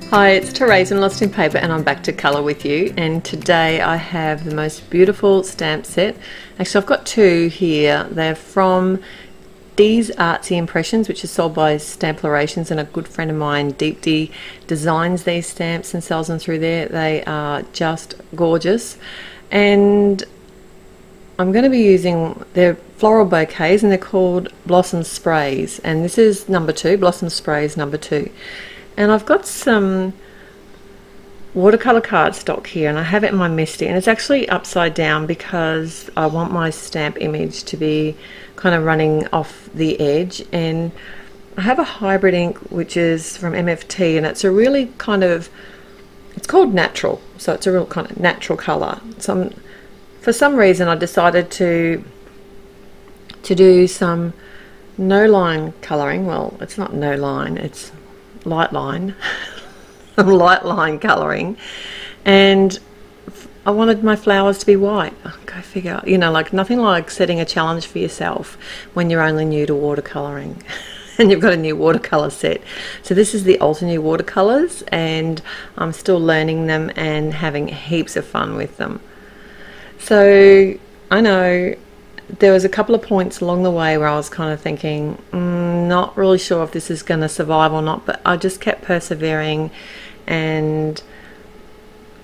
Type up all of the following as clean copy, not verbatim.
Hi, it's Therese in Lostinpaper and I'm back to colour with you, and today I have the most beautiful stamp set. Actually, I've got two here. They're from these Artsy Impressions, which is sold by Stamplerations, and a good friend of mine, Deepti, designs these stamps and sells them through there. They are just gorgeous, and I'm going to be using their floral bouquets, and they're called Blossom Sprays, and this is number 2, Blossom Sprays number 2. And I've got some watercolor cardstock here, and I have it in my Misty, and it's actually upside down because I want my stamp image to be kind of running off the edge. And I have a hybrid ink which is from MFT, and it's a really kind of, it's called natural, so it's a real kind of natural color. So for some reason I decided to do some no line coloring. Well, it's not no line, it's light line light line colouring, and I wanted my flowers to be white. Oh, go figure, you know, like nothing like setting a challenge for yourself when you're only new to watercolouring and you've got a new watercolour set. So this is the Ultra New watercolours, and I'm still learning them and having heaps of fun with them. So I know there was a couple of points along the way where I was kind of thinking, not really sure if this is going to survive or not, but I just kept persevering, and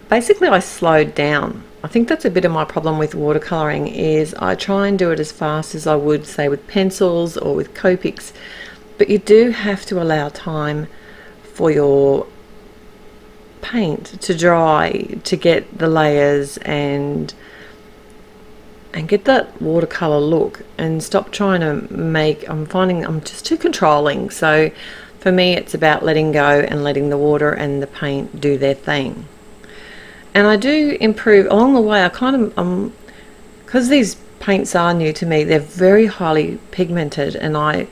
basically I slowed down. I think that's a bit of my problem with watercolouring, is I try and do it as fast as I would, say, with pencils or with Copics, but you do have to allow time for your paint to dry, to get the layers and get that watercolor look, and stop trying to make, I'm finding I'm just too controlling. So for me it's about letting go and letting the water and the paint do their thing. And I do improve along the way. I kind of, because these paints are new to me, they're very highly pigmented, and I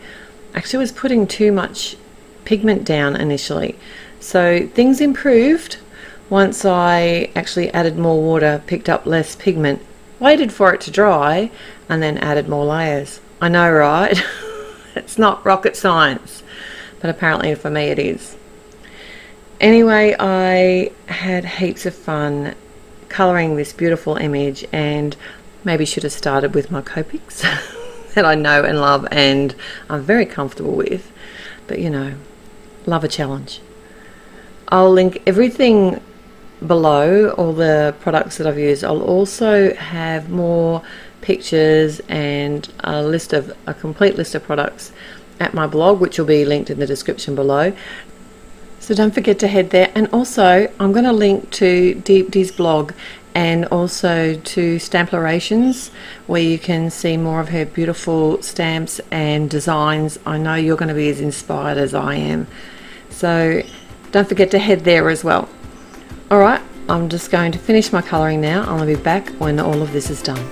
actually was putting too much pigment down initially. So things improved once I actually added more water, picked up less pigment, waited for it to dry, and then added more layers. I know, right? It's not rocket science, but apparently for me it is. Anyway, I had heaps of fun colouring this beautiful image, and maybe should have started with my Copics that I know and love and I'm very comfortable with, but you know, love a challenge. I'll link everything below, all the products that I've used. I'll also have more pictures and a complete list of products at my blog, which will be linked in the description below. So don't forget to head there, and also I'm going to link to Deepti's blog and also to Stamplerations, where you can see more of her beautiful stamps and designs. I know you're going to be as inspired as I am, so don't forget to head there as well. Alright, I'm just going to finish my colouring now. I'll be back when all of this is done.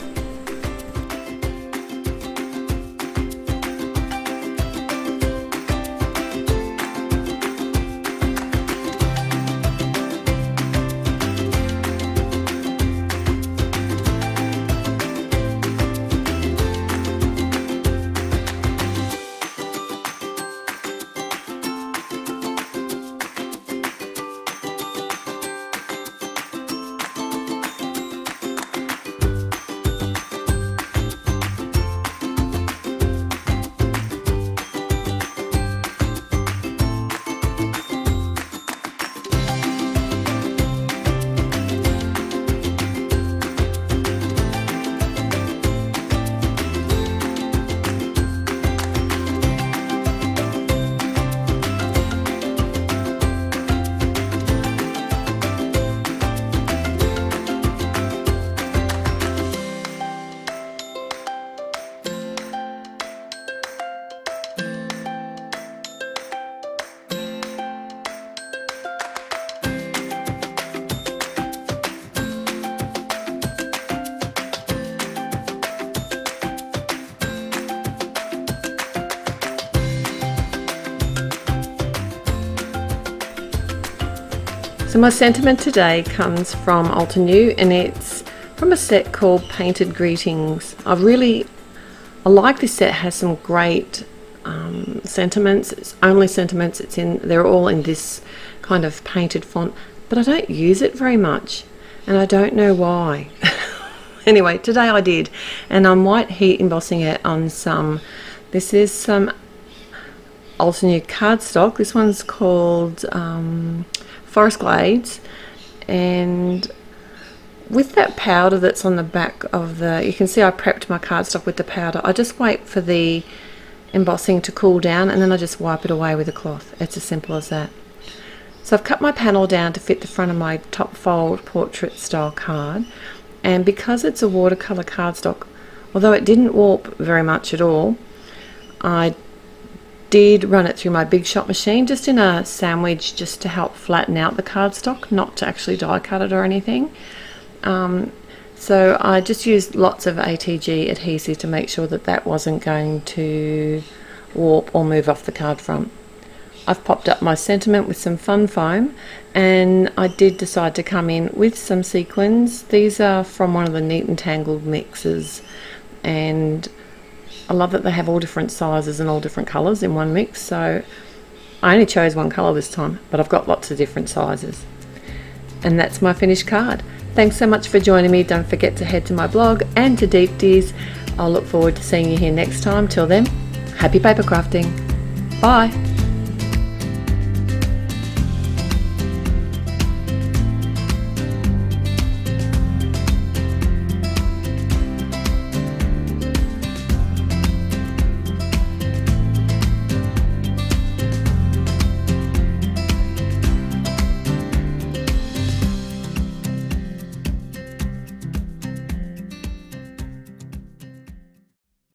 So my sentiment today comes from Ultra New, and it's from a set called Painted Greetings. I like this set. It has some great sentiments. It's only sentiments. They're all in this kind of painted font, but I don't use it very much, and I don't know why. Anyway, today I did, and I'm white heat embossing it on some, this is some Ultimate cardstock. This one's called Forest Glades, and with that powder that's on the back of the, you can see I prepped my cardstock with the powder. I just wait for the embossing to cool down, and then I just wipe it away with a cloth. It's as simple as that. So I've cut my panel down to fit the front of my top fold portrait style card, and because it's a watercolor cardstock, although it didn't warp very much at all, I did run it through my Big Shot machine just in a sandwich, just to help flatten out the cardstock, not to actually die cut it or anything. So I just used lots of ATG adhesive to make sure that that wasn't going to warp or move off the card front. I've popped up my sentiment with some fun foam, and I did decide to come in with some sequins. These are from one of the Neat and Tangled mixes, and I love that they have all different sizes and all different colours in one mix. So I only chose one colour this time, but I've got lots of different sizes. And that's my finished card. Thanks so much for joining me. Don't forget to head to my blog and to Deepti's. I'll look forward to seeing you here next time. Till then, happy paper crafting. Bye.